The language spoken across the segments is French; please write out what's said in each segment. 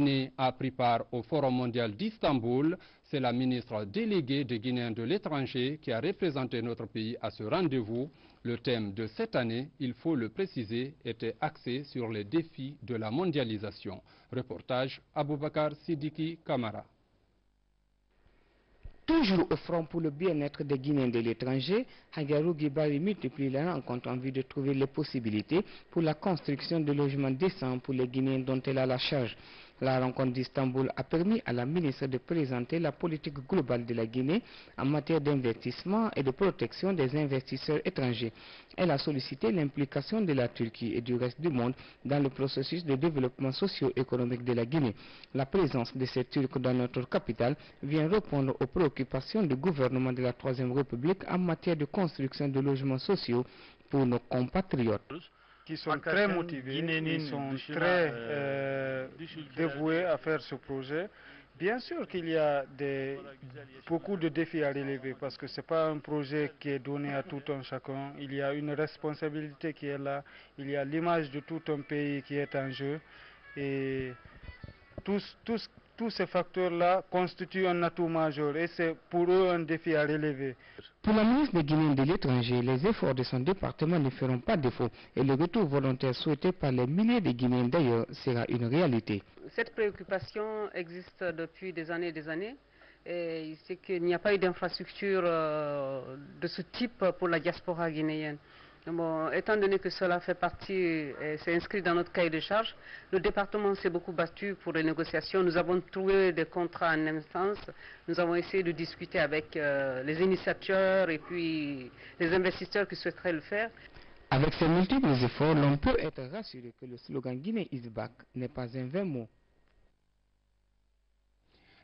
Guinée a pris part au Forum mondial d'Istanbul. C'est la ministre déléguée des Guinéens de l'étranger qui a représenté notre pays à ce rendez-vous. Le thème de cette année, il faut le préciser, était axé sur les défis de la mondialisation. Reportage Aboubakar Sidiki Kamara. Toujours au front pour le bien-être des Guinéens de l'étranger, Hagarou Guibari multiplie la rencontre en vue de trouver les possibilités pour la construction de logements décents pour les Guinéens dont elle a la charge. La rencontre d'Istanbul a permis à la ministre de présenter la politique globale de la Guinée en matière d'investissement et de protection des investisseurs étrangers. Elle a sollicité l'implication de la Turquie et du reste du monde dans le processus de développement socio-économique de la Guinée. La présence de ces Turcs dans notre capitale vient répondre aux préoccupations du gouvernement de la Troisième République en matière de construction de logements sociaux pour nos compatriotes. Qui sont très motivés, ils sont très dévoués à faire ce projet. Bien sûr qu'il y a beaucoup de défis à relever parce que ce n'est pas un projet qui est donné à tout un chacun. Il y a une responsabilité qui est là, il y a l'image de tout un pays qui est en jeu et tous ces facteurs-là constituent un atout majeur et c'est pour eux un défi à relever. Pour la ministre des Guinéens de l'étranger, les efforts de son département ne feront pas défaut et le retour volontaire souhaité par les milliers de Guinéens d'ailleurs sera une réalité. Cette préoccupation existe depuis des années et des années. Et c'est qu'il n'y a pas eu d'infrastructure de ce type pour la diaspora guinéenne. Bon, étant donné que cela fait partie, c'est inscrit dans notre cahier de charges, le département s'est beaucoup battu pour les négociations. Nous avons trouvé des contrats en instance. Nous avons essayé de discuter avec les initiateurs et puis les investisseurs qui souhaiteraient le faire. Avec ces multiples efforts, l'on peut être rassuré que le slogan Guinée is back n'est pas un vain mot.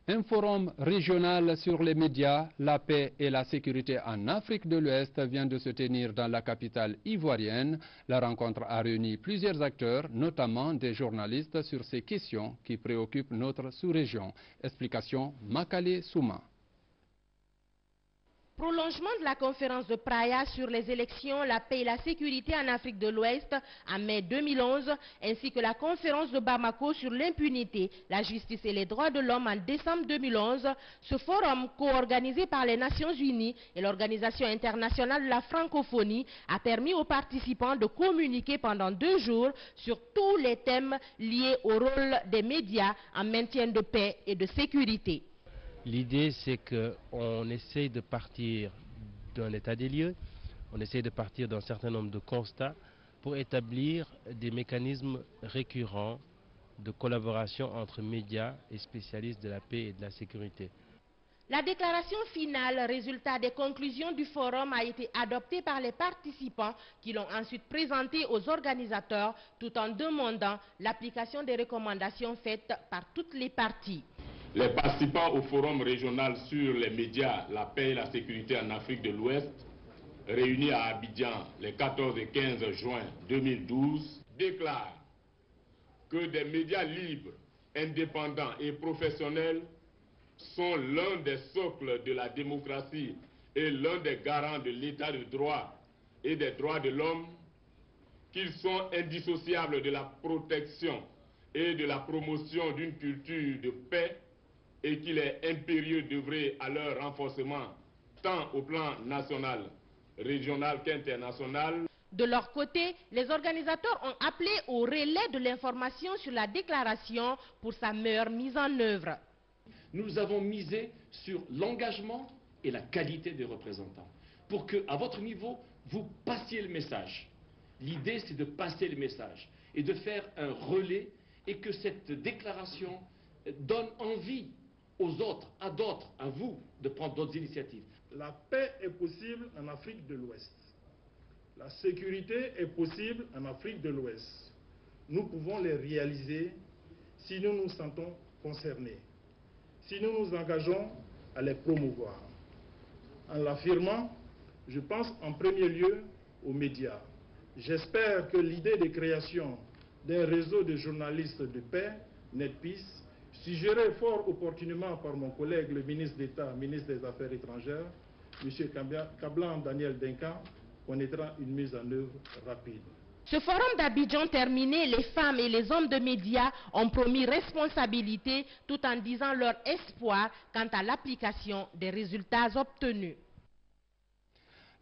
Un forum régional sur les médias, la paix et la sécurité en Afrique de l'Ouest vient de se tenir dans la capitale ivoirienne. La rencontre a réuni plusieurs acteurs, notamment des journalistes, sur ces questions qui préoccupent notre sous-région. Explication Makale Souma. Prolongement de la conférence de Praia sur les élections, la paix et la sécurité en Afrique de l'Ouest en mai 2011, ainsi que la conférence de Bamako sur l'impunité, la justice et les droits de l'homme en décembre 2011, ce forum co-organisé par les Nations Unies et l'Organisation internationale de la francophonie a permis aux participants de communiquer pendant 2 jours sur tous les thèmes liés au rôle des médias en maintien de paix et de sécurité. L'idée, c'est qu'on essaye de partir d'un état des lieux, on essaye de partir d'un certain nombre de constats pour établir des mécanismes récurrents de collaboration entre médias et spécialistes de la paix et de la sécurité. La déclaration finale, résultat des conclusions du forum, a été adoptée par les participants qui l'ont ensuite présentée aux organisateurs tout en demandant l'application des recommandations faites par toutes les parties. Les participants au forum régional sur les médias, la paix et la sécurité en Afrique de l'Ouest, réunis à Abidjan les 14 et 15 juin 2012, déclarent que des médias libres, indépendants et professionnels sont l'un des socles de la démocratie et l'un des garants de l'état de droit et des droits de l'homme, qu'ils sont indissociables de la protection et de la promotion d'une culture de paix et qu'il est impérieux d'œuvrer à leur renforcement tant au plan national, régional qu'international. De leur côté, les organisateurs ont appelé au relais de l'information sur la déclaration pour sa meilleure mise en œuvre. Nous avons misé sur l'engagement et la qualité des représentants pour que, à votre niveau, vous passiez le message. L'idée, c'est de passer le message et de faire un relais et que cette déclaration donne envie aux autres, à vous, de prendre d'autres initiatives. La paix est possible en Afrique de l'Ouest. La sécurité est possible en Afrique de l'Ouest. Nous pouvons les réaliser si nous nous sentons concernés, si nous nous engageons à les promouvoir. En l'affirmant, je pense en premier lieu aux médias. J'espère que l'idée de création d'un réseau de journalistes de paix, NetPeace, suggéré fort opportunément par mon collègue, le ministre d'État, ministre des Affaires étrangères, M. Kablan Daniel Denka, connaîtra une mise en œuvre rapide. Ce forum d'Abidjan terminé, les femmes et les hommes de médias ont promis responsabilité tout en disant leur espoir quant à l'application des résultats obtenus.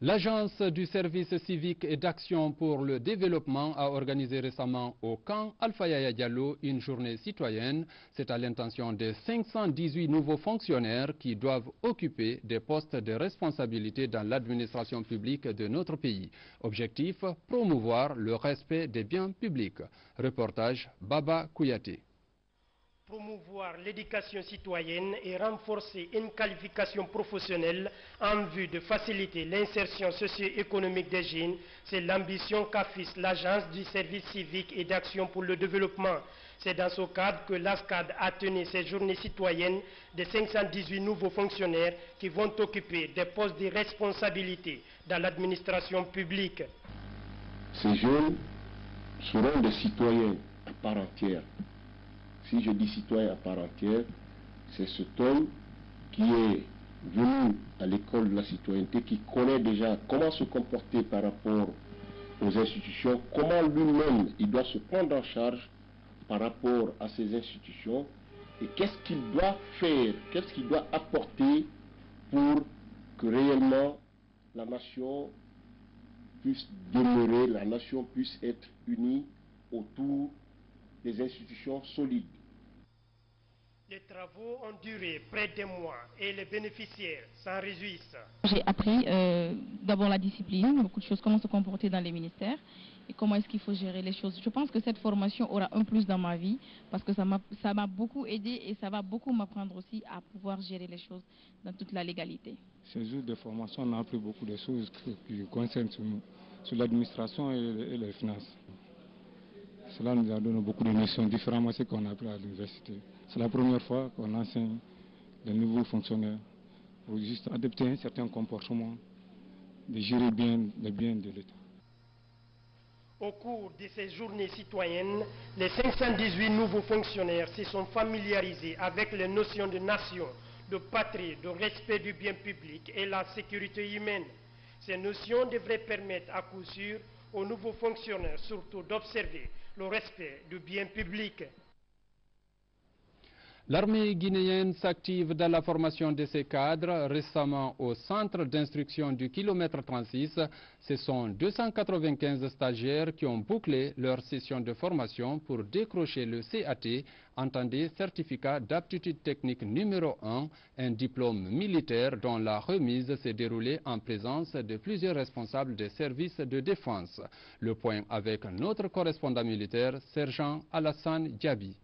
L'Agence du service civique et d'action pour le développement a organisé récemment au camp Alpha Yaya Diallo une journée citoyenne. C'est à l'intention des 518 nouveaux fonctionnaires qui doivent occuper des postes de responsabilité dans l'administration publique de notre pays. Objectif, promouvoir le respect des biens publics. Reportage Baba Kouyaté. Promouvoir l'éducation citoyenne et renforcer une qualification professionnelle en vue de faciliter l'insertion socio-économique des jeunes, c'est l'ambition qu'affiche l'Agence du service civique et d'action pour le développement. C'est dans ce cadre que l'ASCAD a tenu ces journées citoyennes de 518 nouveaux fonctionnaires qui vont occuper des postes de responsabilité dans l'administration publique. Ces jeunes seront des citoyens à part entière. Si je dis citoyen à part entière, c'est cet homme qui est venu à l'école de la citoyenneté, qui connaît déjà comment se comporter par rapport aux institutions, comment lui-même il doit se prendre en charge par rapport à ces institutions et qu'est-ce qu'il doit faire, qu'est-ce qu'il doit apporter pour que réellement la nation puisse demeurer, la nation puisse être unie autour des institutions solides. Les travaux ont duré près d'un mois et les bénéficiaires s'en réjouissent. J'ai appris d'abord la discipline, beaucoup de choses, comment se comporter dans les ministères et comment est-ce qu'il faut gérer les choses. Je pense que cette formation aura un plus dans ma vie parce que ça m'a beaucoup aidé et ça va beaucoup m'apprendre aussi à pouvoir gérer les choses dans toute la légalité. Ces jours de formation, on a appris beaucoup de choses qui concernent sur l'administration et les finances. Cela nous a donné beaucoup de notions différentes à ce qu'on a appris à l'université. C'est la première fois qu'on enseigne les nouveaux fonctionnaires pour juste adopter un certain comportement, de gérer bien les biens de l'État. Au cours de ces journées citoyennes, les 518 nouveaux fonctionnaires se sont familiarisés avec les notions de nation, de patrie, de respect du bien public et la sécurité humaine. Ces notions devraient permettre à coup sûr aux nouveaux fonctionnaires surtout d'observer le respect du bien public. L'armée guinéenne s'active dans la formation de ses cadres. Récemment, au centre d'instruction du kilomètre 36, ce sont 295 stagiaires qui ont bouclé leur session de formation pour décrocher le CAT, entendez certificat d'aptitude technique numéro 1, un diplôme militaire dont la remise s'est déroulée en présence de plusieurs responsables des services de défense. Le point avec notre correspondant militaire, sergent Alassane Diaby.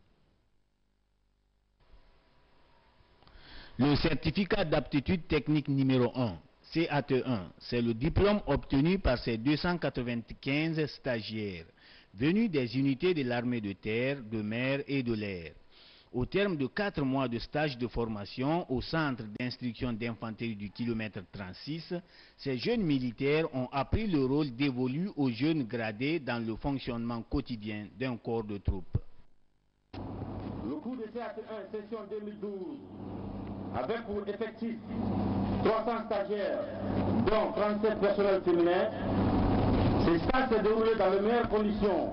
Le certificat d'aptitude technique numéro 1, CAT1, c'est le diplôme obtenu par ces 295 stagiaires, venus des unités de l'armée de terre, de mer et de l'air. Au terme de 4 mois de stage de formation au centre d'instruction d'infanterie du kilomètre 36, ces jeunes militaires ont appris le rôle dévolu aux jeunes gradés dans le fonctionnement quotidien d'un corps de troupes. Le cours de CAT1 session 2012 avec pour effectif 300 stagiaires, dont 37 personnels féminins. Ces stages s'est déroulé dans les meilleures conditions,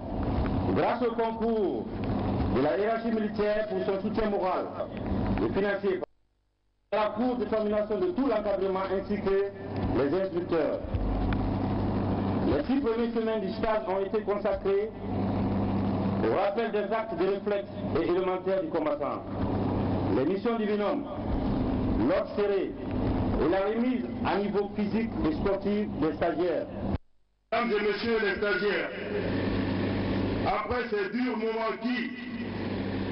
grâce au concours de la hiérarchie militaire pour son soutien moral et financier, la cour de détermination de tout l'encadrement ainsi que les instructeurs. Les 6 premières semaines du stage ont été consacrées au rappel des actes de réflexe et élémentaires du combattant, les missions du binôme, l'ordre serré et la remise à niveau physique et sportif des stagiaires. Mesdames et messieurs les stagiaires, après ces durs moments qui,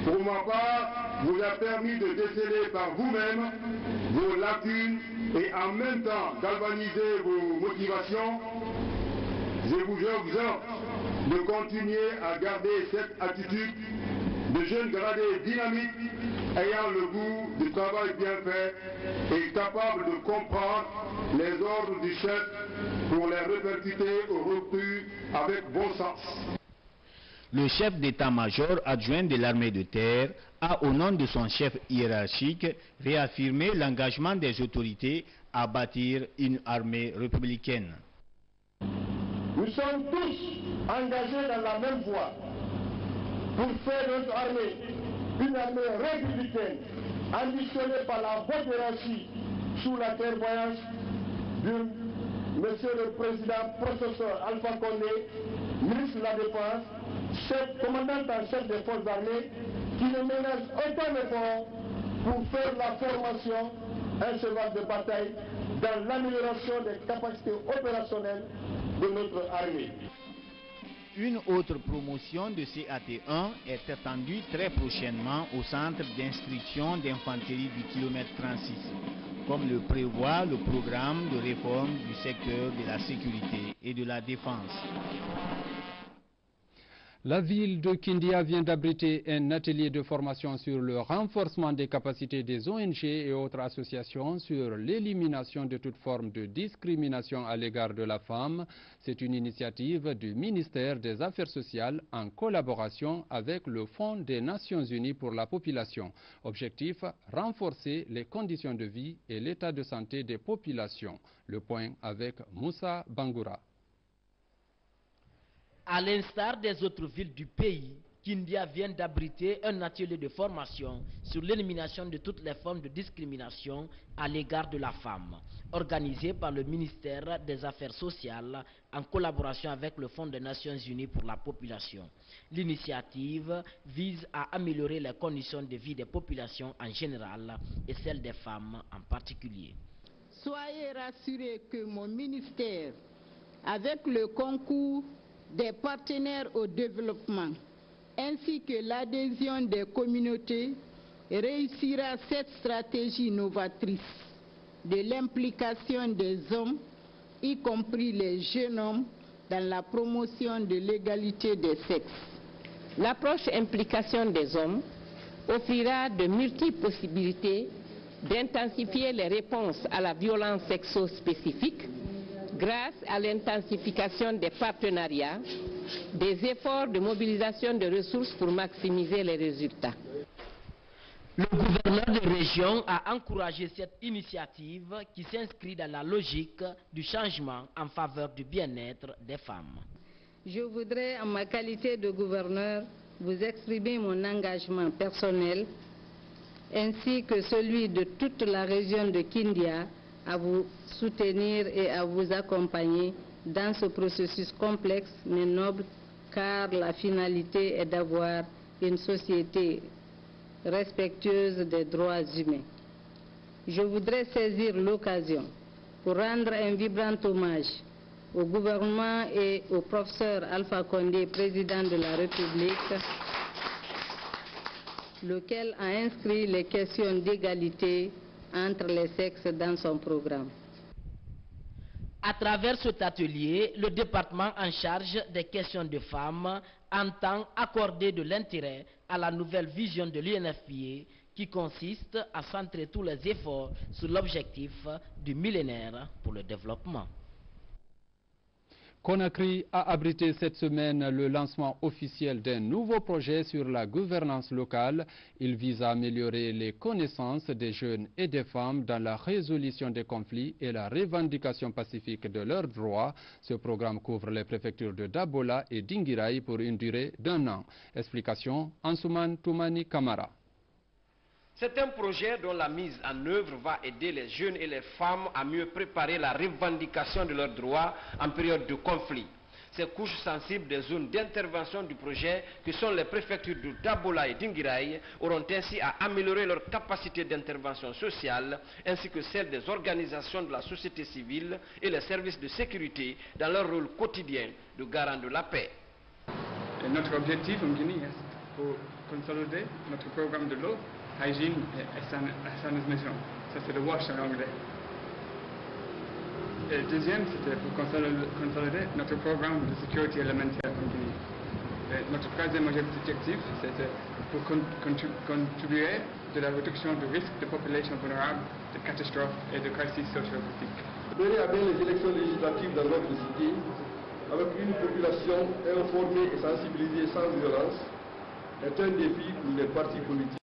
pour ma part, vous a permis de déceler par vous-même vos lacunes et en même temps galvaniser vos motivations, je vous exhorte de continuer à garder cette attitude de jeunes gradés dynamiques, ayant le goût du travail bien fait et capable de comprendre les ordres du chef pour les répercuter au recul avec bon sens. Le chef d'état-major adjoint de l'armée de terre a, au nom de son chef hiérarchique, réaffirmé l'engagement des autorités à bâtir une armée républicaine. Nous sommes tous engagés dans la même voie pour faire notre armée une armée républicaine, ambitionnée par la haute hiérarchie sous la clairvoyance de Monsieur le Président Professeur Alpha Condé, ministre de la Défense, commandant en chef des forces armées, qui ne ménage aucun effort pour faire la formation, un cheval de bataille, dans l'amélioration des capacités opérationnelles de notre armée. Une autre promotion de CAT1 est attendue très prochainement au centre d'instruction d'infanterie du kilomètre 36, comme le prévoit le programme de réforme du secteur de la sécurité et de la défense. La ville de Kindia vient d'abriter un atelier de formation sur le renforcement des capacités des ONG et autres associations sur l'élimination de toute forme de discrimination à l'égard de la femme. C'est une initiative du ministère des Affaires sociales en collaboration avec le Fonds des Nations Unies pour la population. Objectif, renforcer les conditions de vie et l'état de santé des populations. Le point avec Moussa Bangoura. À l'instar des autres villes du pays, Kindia vient d'abriter un atelier de formation sur l'élimination de toutes les formes de discrimination à l'égard de la femme, organisé par le ministère des Affaires sociales en collaboration avec le Fonds des Nations Unies pour la population. L'initiative vise à améliorer les conditions de vie des populations en général et celles des femmes en particulier. Soyez rassurés que mon ministère, avec le concours des partenaires au développement ainsi que l'adhésion des communautés, réussira cette stratégie novatrice de l'implication des hommes, y compris les jeunes hommes, dans la promotion de l'égalité des sexes. L'approche implication des hommes offrira de multiples possibilités d'intensifier les réponses à la violence sexo-spécifique grâce à l'intensification des partenariats, des efforts de mobilisation de ressources pour maximiser les résultats. Le gouverneur de région a encouragé cette initiative qui s'inscrit dans la logique du changement en faveur du bien-être des femmes. Je voudrais, en ma qualité de gouverneur, vous exprimer mon engagement personnel ainsi que celui de toute la région de Kindia à vous soutenir et à vous accompagner dans ce processus complexe mais noble, car la finalité est d'avoir une société respectueuse des droits humains. Je voudrais saisir l'occasion pour rendre un vibrant hommage au gouvernement et au professeur Alpha Condé, président de la République, lequel a inscrit les questions d'égalité entre les sexes dans son programme. À travers cet atelier, le département en charge des questions de femmes entend accorder de l'intérêt à la nouvelle vision de l'UNFPA qui consiste à centrer tous les efforts sur l'objectif du millénaire pour le développement. Conakry a abrité cette semaine le lancement officiel d'un nouveau projet sur la gouvernance locale. Il vise à améliorer les connaissances des jeunes et des femmes dans la résolution des conflits et la revendication pacifique de leurs droits. Ce programme couvre les préfectures de Dabola et d'Inguiraï pour une durée d'1 an. Explication, Ansouman Toumani Kamara. C'est un projet dont la mise en œuvre va aider les jeunes et les femmes à mieux préparer la revendication de leurs droits en période de conflit. Ces couches sensibles des zones d'intervention du projet, qui sont les préfectures de Dabola et d'Inguiraï, auront ainsi à améliorer leur capacité d'intervention sociale, ainsi que celle des organisations de la société civile et les services de sécurité dans leur rôle quotidien de garant de la paix. Et notre objectif en Guinée est pour consolider notre programme de l'eau, hygiène et sanitation. Ça, c'est le WASH en anglais. Et le deuxième, c'était pour consolider notre programme de sécurité alimentaire en Guinée. Et notre troisième objectif, c'était pour contribuer de la réduction du risque de populations vulnérables, de catastrophes et de crises socio-politiques. Mener à bien les élections législatives dans notre cité, avec une population informée et sensibilisée sans violence, est un défi pour les partis politiques.